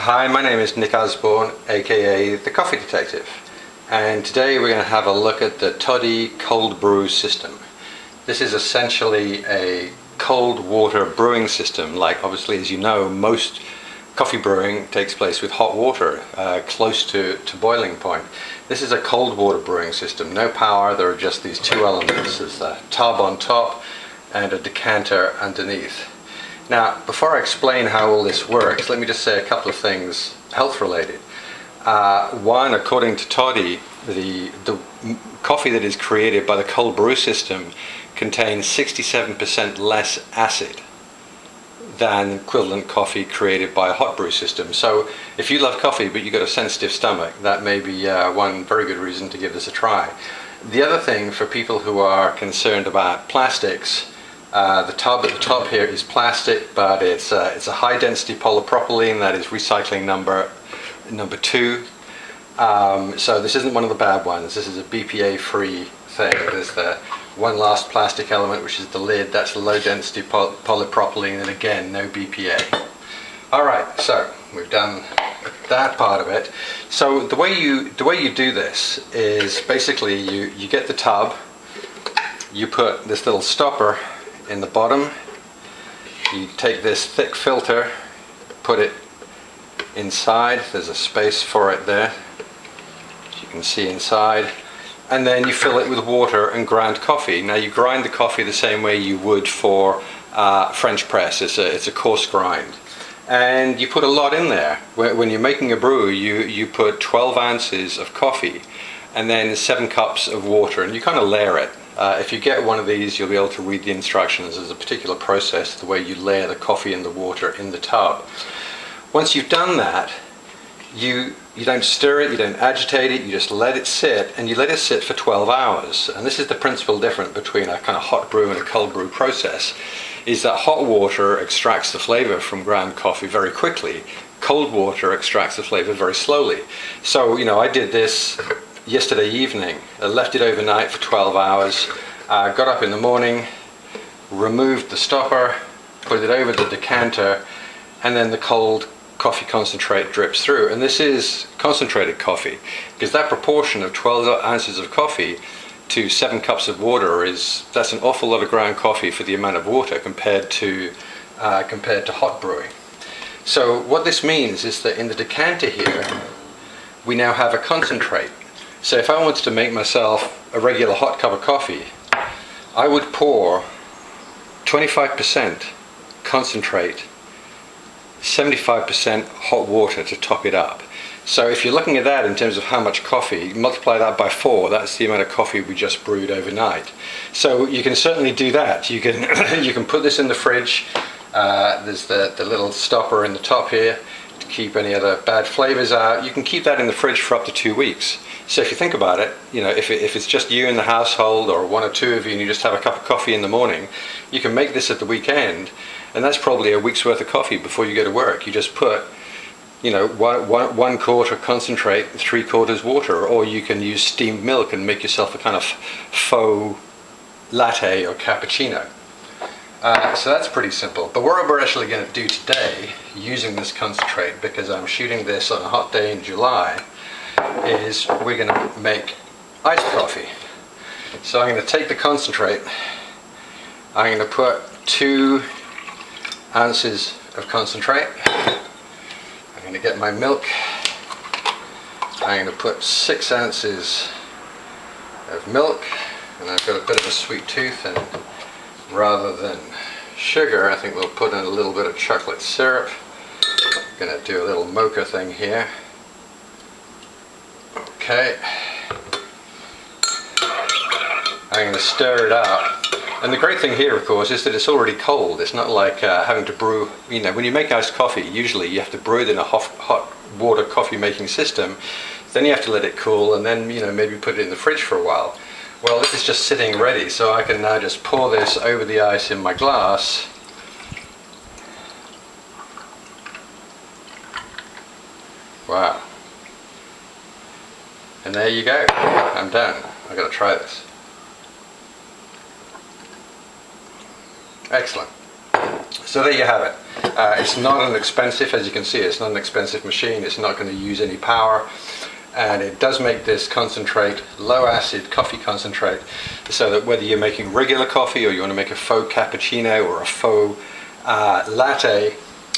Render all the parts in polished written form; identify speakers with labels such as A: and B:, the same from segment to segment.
A: Hi, my name is Nick Osborne, aka the Coffee Detective, and today we're going to have a look at the Toddy Cold Brew System. This is essentially a cold water brewing system. Like, obviously, as you know, most coffee brewing takes place with hot water, close to boiling point. This is a cold water brewing system, no power. There are just these two elements. There's a tub on top and a decanter underneath. Now, before I explain how all this works, let me just say a couple of things health related. One, according to Toddy, the coffee that is created by the cold brew system contains 67% less acid than equivalent coffee created by a hot brew system. So if you love coffee but you've got a sensitive stomach, that may be one very good reason to give this a try. The other thing, for people who are concerned about plastics, the tub at the top here is plastic, but it's a high density polypropylene. That is recycling number 2. So this isn't one of the bad ones. This is a BPA free thing. There's the one last plastic element, which is the lid. That's low density polypropylene, and again, no BPA. Alright, so we've done that part of it. So the way you do this is basically you get the tub, you put this little stopper in the bottom, you take this thick filter, put it inside, there's a space for it there, as you can see inside, and then you fill it with water and ground coffee. Now you grind the coffee the same way you would for French press. It's a coarse grind, and you put a lot in there. When you're making a brew, you put 12 ounces of coffee and then 7 cups of water, and you kind of layer it. If you get one of these, you'll be able to read the instructions. There's a particular process, the way you layer the coffee and the water in the tub. Once you've done that, you don't stir it, you don't agitate it, you just let it sit, and you let it sit for 12 hours. And this is the principal difference between a kind of hot brew and a cold brew process, is that hot water extracts the flavor from ground coffee very quickly. Cold water extracts the flavor very slowly. So, I did this yesterday evening. I left it overnight for 12 hours, got up in the morning, removed the stopper, put it over the decanter, and then the cold coffee concentrate drips through. And this is concentrated coffee, because that proportion of 12 ounces of coffee to 7 cups of water that's an awful lot of ground coffee for the amount of water compared to hot brewing. So what this means is that in the decanter here, we now have a concentrate. So if I wanted to make myself a regular hot cup of coffee, I would pour 25% concentrate, 75% hot water to top it up. So if you're looking at that in terms of how much coffee, multiply that by 4, that's the amount of coffee we just brewed overnight. So you can certainly do that. You can you can put this in the fridge. There's the little stopper in the top here to keep any other bad flavors out. You can keep that in the fridge for up to 2 weeks. So if you think about it, if it's just you in the household, or 1 or 2 of you, and you just have a cup of coffee in the morning, you can make this at the weekend, and that's probably a week's worth of coffee before you go to work. You just put, 1/4 concentrate, 3/4 water, or you can use steamed milk and make yourself a kind of faux latte or cappuccino. So that's pretty simple. But what we're actually going to do today, using this concentrate, because I'm shooting this on a hot day in July, is we're going to make iced coffee. So I'm going to take the concentrate, I'm going to put 2 ounces of concentrate, I'm going to get my milk, I'm going to put 6 ounces of milk, and I've got a bit of a sweet tooth, and rather than sugar, I think we'll put in a little bit of chocolate syrup. I'm going to do a little mocha thing here. Okay, I'm going to stir it up, and the great thing here, of course, is that it's already cold. It's not like having to brew, when you make iced coffee, usually you have to brew it in a hot water coffee making system, then you have to let it cool, and then maybe put it in the fridge for a while. Well, this is just sitting ready, so I can now just pour this over the ice in my glass. Wow. And there you go, I'm done. I've got to try this. Excellent. So there you have it. It's not an expensive, as you can see, it's not an expensive machine. It's not going to use any power, and it does make this concentrate, low acid coffee concentrate, so that whether you're making regular coffee or you want to make a faux cappuccino or a faux latte,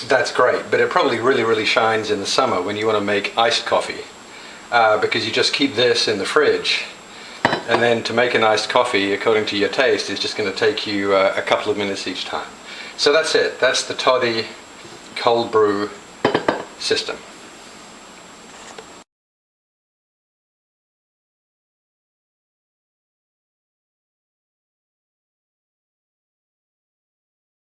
A: that's great. But it probably really shines in the summer when you want to make iced coffee, because you just keep this in the fridge, and then to make an iced coffee according to your taste is just going to take you a couple of minutes each time. So that's it. That's the Toddy Cold Brew System.